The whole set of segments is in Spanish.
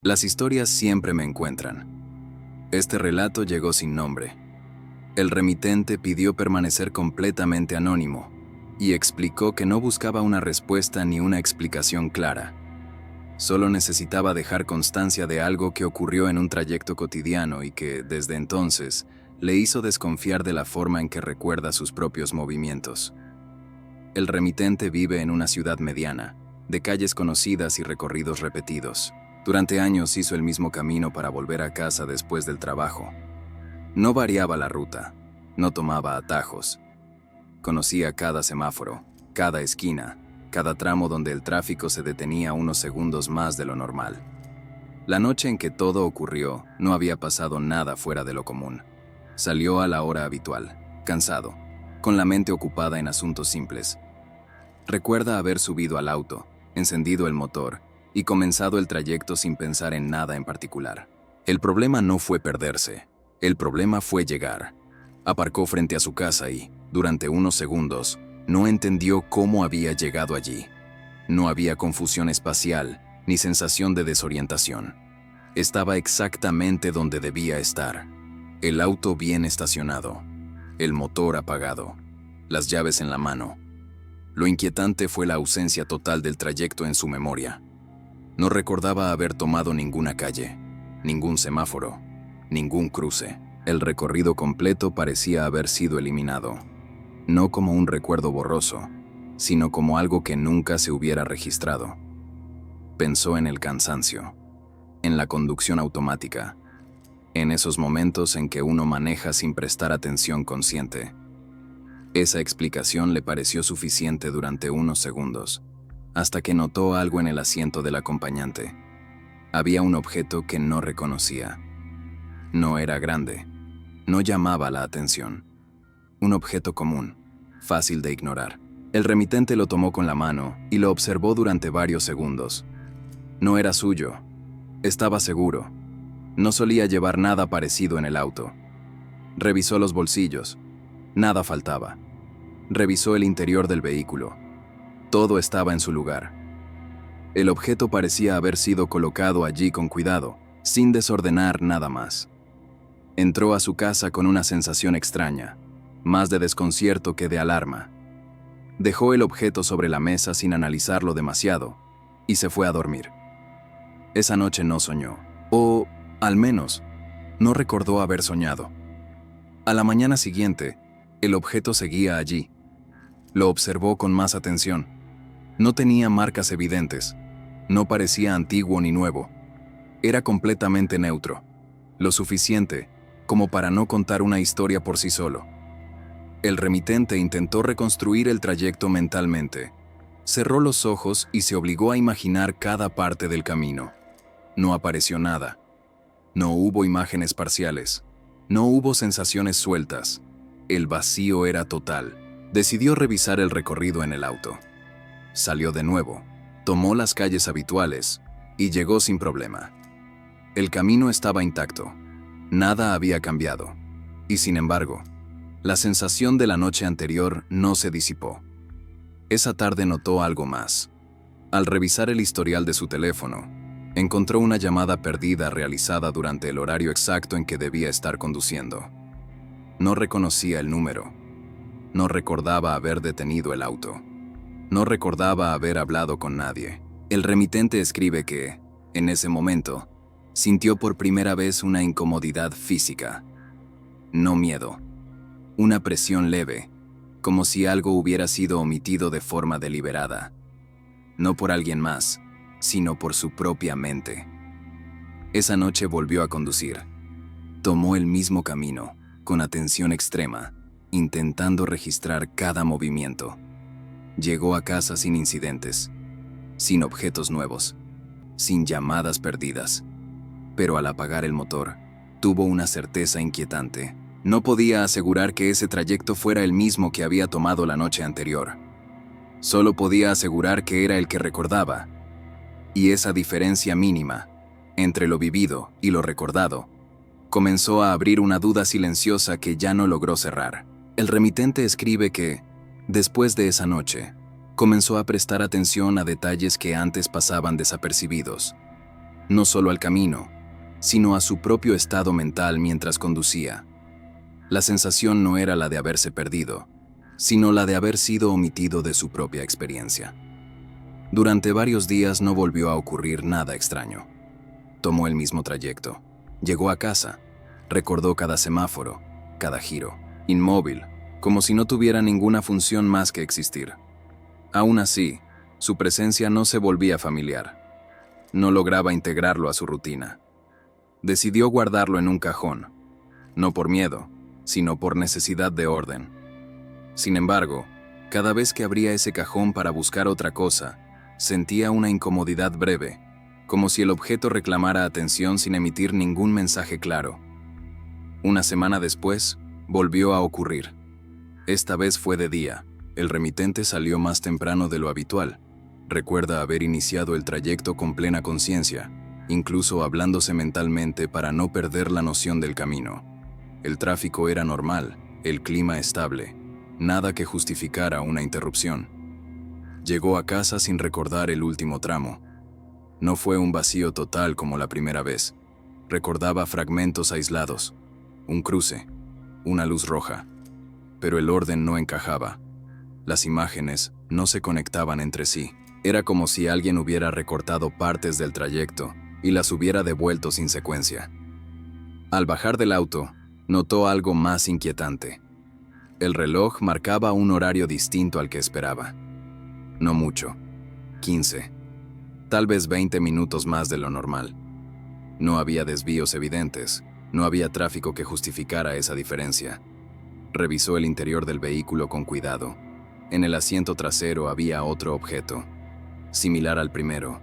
Las historias siempre me encuentran. Este relato llegó sin nombre. El remitente pidió permanecer completamente anónimo y explicó que no buscaba una respuesta ni una explicación clara. Solo necesitaba dejar constancia de algo que ocurrió en un trayecto cotidiano y que, desde entonces, le hizo desconfiar de la forma en que recuerda sus propios movimientos. El remitente vive en una ciudad mediana, de calles conocidas y recorridos repetidos. Durante años hizo el mismo camino para volver a casa después del trabajo. No variaba la ruta, no tomaba atajos. Conocía cada semáforo, cada esquina, cada tramo donde el tráfico se detenía unos segundos más de lo normal. La noche en que todo ocurrió, no había pasado nada fuera de lo común. Salió a la hora habitual, cansado, con la mente ocupada en asuntos simples. Recuerda haber subido al auto, encendido el motor y comenzado el trayecto sin pensar en nada en particular. El problema no fue perderse, el problema fue llegar. Aparcó frente a su casa y, durante unos segundos, no entendió cómo había llegado allí. No había confusión espacial ni sensación de desorientación. Estaba exactamente donde debía estar. El auto bien estacionado, el motor apagado, las llaves en la mano. Lo inquietante fue la ausencia total del trayecto en su memoria. No recordaba haber tomado ninguna calle, ningún semáforo, ningún cruce. El recorrido completo parecía haber sido eliminado, no como un recuerdo borroso, sino como algo que nunca se hubiera registrado. Pensó en el cansancio, en la conducción automática, en esos momentos en que uno maneja sin prestar atención consciente. Esa explicación le pareció suficiente durante unos segundos, hasta que notó algo en el asiento del acompañante. Había un objeto que no reconocía. No era grande, no llamaba la atención. Un objeto común, fácil de ignorar. El remitente lo tomó con la mano y lo observó durante varios segundos. No era suyo, estaba seguro. No solía llevar nada parecido en el auto. Revisó los bolsillos. Nada faltaba. Revisó el interior del vehículo. Todo estaba en su lugar. El objeto parecía haber sido colocado allí con cuidado, sin desordenar nada más. Entró a su casa con una sensación extraña, más de desconcierto que de alarma. Dejó el objeto sobre la mesa sin analizarlo demasiado y se fue a dormir. Esa noche no soñó, o, al menos, no recordó haber soñado. A la mañana siguiente, el objeto seguía allí. Lo observó con más atención. No tenía marcas evidentes. No parecía antiguo ni nuevo. Era completamente neutro. Lo suficiente como para no contar una historia por sí solo. El remitente intentó reconstruir el trayecto mentalmente. Cerró los ojos y se obligó a imaginar cada parte del camino. No apareció nada. No hubo imágenes parciales. No hubo sensaciones sueltas. El vacío era total. Decidió revisar el recorrido en el auto. Salió de nuevo, tomó las calles habituales y llegó sin problema. El camino estaba intacto. Nada había cambiado. Y sin embargo, la sensación de la noche anterior no se disipó. Esa tarde notó algo más. Al revisar el historial de su teléfono, encontró una llamada perdida realizada durante el horario exacto en que debía estar conduciendo. No reconocía el número. No recordaba haber detenido el auto. No recordaba haber hablado con nadie. El remitente escribe que, en ese momento, sintió por primera vez una incomodidad física. No miedo. Una presión leve, como si algo hubiera sido omitido de forma deliberada. No por alguien más, sino por su propia mente. Esa noche volvió a conducir. Tomó el mismo camino, con atención extrema, intentando registrar cada movimiento. Llegó a casa sin incidentes, sin objetos nuevos, sin llamadas perdidas. Pero al apagar el motor, tuvo una certeza inquietante. No podía asegurar que ese trayecto fuera el mismo que había tomado la noche anterior. Solo podía asegurar que era el que recordaba. Y esa diferencia mínima, entre lo vivido y lo recordado, comenzó a abrir una duda silenciosa que ya no logró cerrar. El remitente escribe que, después de esa noche, comenzó a prestar atención a detalles que antes pasaban desapercibidos. no solo al camino, sino a su propio estado mental mientras conducía. La sensación no era la de haberse perdido, sino la de haber sido omitido de su propia experiencia. Durante varios días no volvió a ocurrir nada extraño. Tomó el mismo trayecto. Llegó a casa. Recordó cada semáforo, cada giro, inmóvil, como si no tuviera ninguna función más que existir. Aún así, su presencia no se volvía familiar. No lograba integrarlo a su rutina. Decidió guardarlo en un cajón, no por miedo, sino por necesidad de orden. Sin embargo, cada vez que abría ese cajón para buscar otra cosa, sentía una incomodidad breve, como si el objeto reclamara atención sin emitir ningún mensaje claro. Una semana después, volvió a ocurrir. Esta vez fue de día. El remitente salió más temprano de lo habitual. Recuerda haber iniciado el trayecto con plena conciencia, incluso hablándose mentalmente para no perder la noción del camino. El tráfico era normal, el clima estable, nada que justificara una interrupción. Llegó a casa sin recordar el último tramo. No fue un vacío total como la primera vez. Recordaba fragmentos aislados, un cruce, una luz roja. Pero el orden no encajaba. Las imágenes no se conectaban entre sí. Era como si alguien hubiera recortado partes del trayecto y las hubiera devuelto sin secuencia. Al bajar del auto, notó algo más inquietante. El reloj marcaba un horario distinto al que esperaba. No mucho, 15, tal vez 20 minutos más de lo normal. No había desvíos evidentes, no había tráfico que justificara esa diferencia. Revisó el interior del vehículo con cuidado. En el asiento trasero había otro objeto, similar al primero,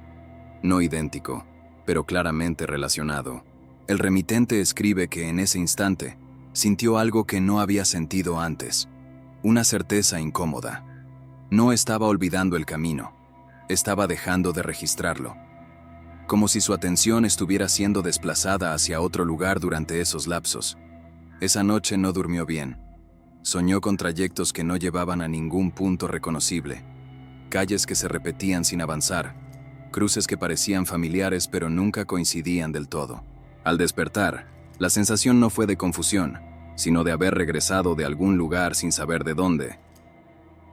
no idéntico, pero claramente relacionado. El remitente escribe que en ese instante sintió algo que no había sentido antes, una certeza incómoda. No estaba olvidando el camino, estaba dejando de registrarlo, como si su atención estuviera siendo desplazada hacia otro lugar durante esos lapsos. Esa noche no durmió bien. Soñó con trayectos que no llevaban a ningún punto reconocible, calles que se repetían sin avanzar, cruces que parecían familiares pero nunca coincidían del todo. Al despertar, la sensación no fue de confusión, sino de haber regresado de algún lugar sin saber de dónde.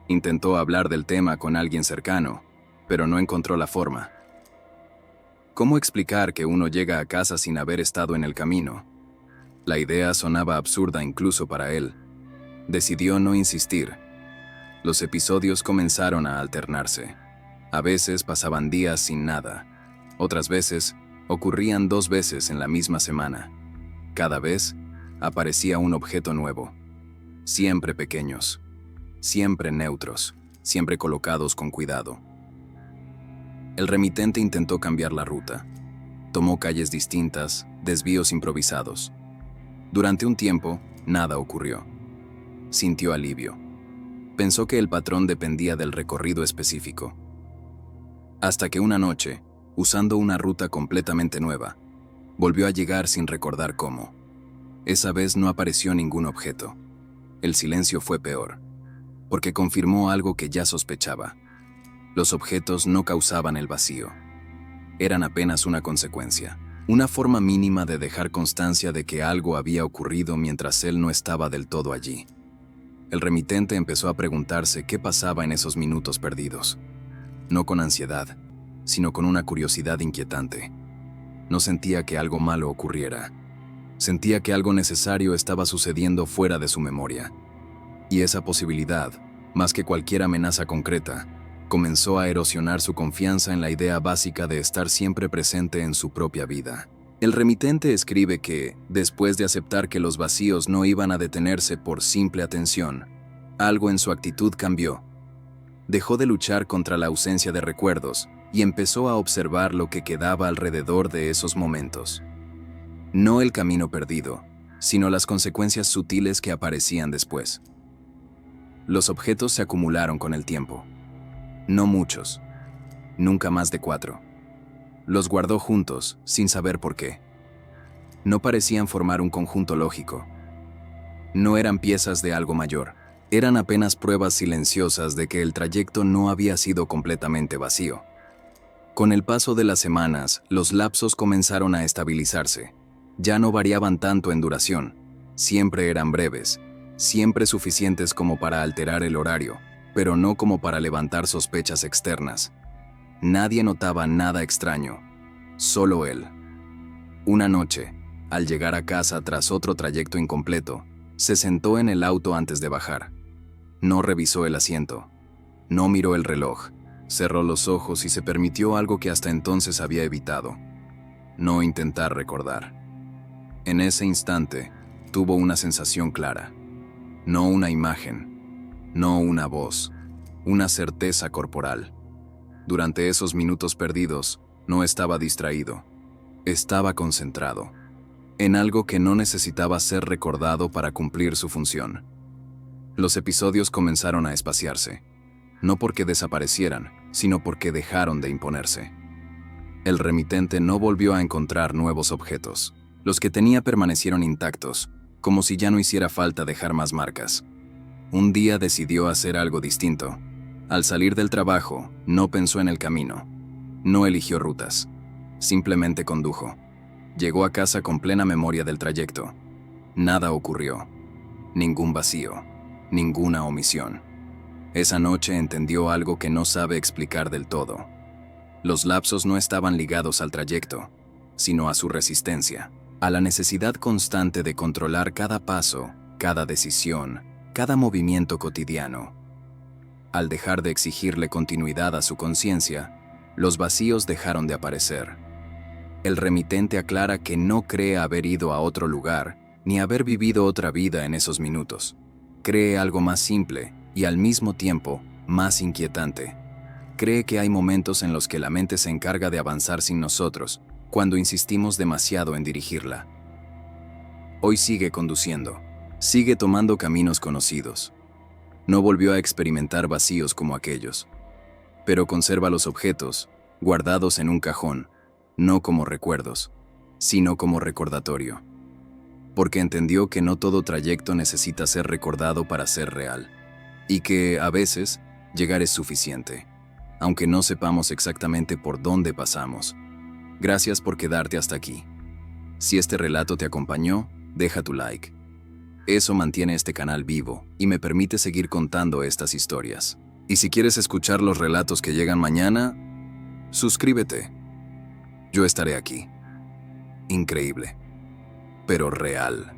Intentó hablar del tema con alguien cercano, pero no encontró la forma. ¿Cómo explicar que uno llega a casa sin haber estado en el camino? La idea sonaba absurda incluso para él. Decidió no insistir. Los episodios comenzaron a alternarse. A veces pasaban días sin nada. Otras veces ocurrían 2 veces en la misma semana. Cada vez aparecía un objeto nuevo. Siempre pequeños, siempre neutros, siempre colocados con cuidado. El remitente intentó cambiar la ruta. Tomó calles distintas, desvíos improvisados. Durante un tiempo, nada ocurrió. Sintió alivio. Pensó que el patrón dependía del recorrido específico. Hasta que una noche, usando una ruta completamente nueva, volvió a llegar sin recordar cómo. Esa vez no apareció ningún objeto. El silencio fue peor, porque confirmó algo que ya sospechaba. Los objetos no causaban el vacío. Eran apenas una consecuencia, una forma mínima de dejar constancia de que algo había ocurrido mientras él no estaba del todo allí. El remitente empezó a preguntarse qué pasaba en esos minutos perdidos. No con ansiedad, sino con una curiosidad inquietante. No sentía que algo malo ocurriera. Sentía que algo necesario estaba sucediendo fuera de su memoria. Y esa posibilidad, más que cualquier amenaza concreta, comenzó a erosionar su confianza en la idea básica de estar siempre presente en su propia vida. El remitente escribe que, después de aceptar que los vacíos no iban a detenerse por simple atención, algo en su actitud cambió. Dejó de luchar contra la ausencia de recuerdos y empezó a observar lo que quedaba alrededor de esos momentos. No el camino perdido, sino las consecuencias sutiles que aparecían después. Los objetos se acumularon con el tiempo. No muchos, nunca más de 4. Los guardó juntos, sin saber por qué. No parecían formar un conjunto lógico. No eran piezas de algo mayor. Eran apenas pruebas silenciosas de que el trayecto no había sido completamente vacío. Con el paso de las semanas, los lapsos comenzaron a estabilizarse. Ya no variaban tanto en duración. Siempre eran breves, siempre suficientes como para alterar el horario, pero no como para levantar sospechas externas. Nadie notaba nada extraño, solo él. Una noche, al llegar a casa tras otro trayecto incompleto, se sentó en el auto antes de bajar. No revisó el asiento, no miró el reloj, cerró los ojos y se permitió algo que hasta entonces había evitado: no intentar recordar. En ese instante, tuvo una sensación clara. No una imagen, no una voz, una certeza corporal. Durante esos minutos perdidos, no estaba distraído. Estaba concentrado en algo que no necesitaba ser recordado para cumplir su función. Los episodios comenzaron a espaciarse, no porque desaparecieran, sino porque dejaron de imponerse. El remitente no volvió a encontrar nuevos objetos. Los que tenía permanecieron intactos, como si ya no hiciera falta dejar más marcas. Un día decidió hacer algo distinto. Al salir del trabajo, no pensó en el camino. No eligió rutas. Simplemente condujo. Llegó a casa con plena memoria del trayecto. Nada ocurrió. Ningún vacío. Ninguna omisión. Esa noche entendió algo que no sabe explicar del todo. Los lapsos no estaban ligados al trayecto, sino a su resistencia, a la necesidad constante de controlar cada paso, cada decisión, cada movimiento cotidiano. Al dejar de exigirle continuidad a su conciencia, los vacíos dejaron de aparecer. El remitente aclara que no cree haber ido a otro lugar, ni haber vivido otra vida en esos minutos. Cree algo más simple y al mismo tiempo más inquietante. Cree que hay momentos en los que la mente se encarga de avanzar sin nosotros, cuando insistimos demasiado en dirigirla. Hoy sigue conduciendo, sigue tomando caminos conocidos. No volvió a experimentar vacíos como aquellos, pero conserva los objetos, guardados en un cajón, no como recuerdos, sino como recordatorio. Porque entendió que no todo trayecto necesita ser recordado para ser real, y que, a veces, llegar es suficiente, aunque no sepamos exactamente por dónde pasamos. Gracias por quedarte hasta aquí. Si este relato te acompañó, deja tu like. Eso mantiene este canal vivo y me permite seguir contando estas historias. Y si quieres escuchar los relatos que llegan mañana, suscríbete. Yo estaré aquí. Increíble, pero real.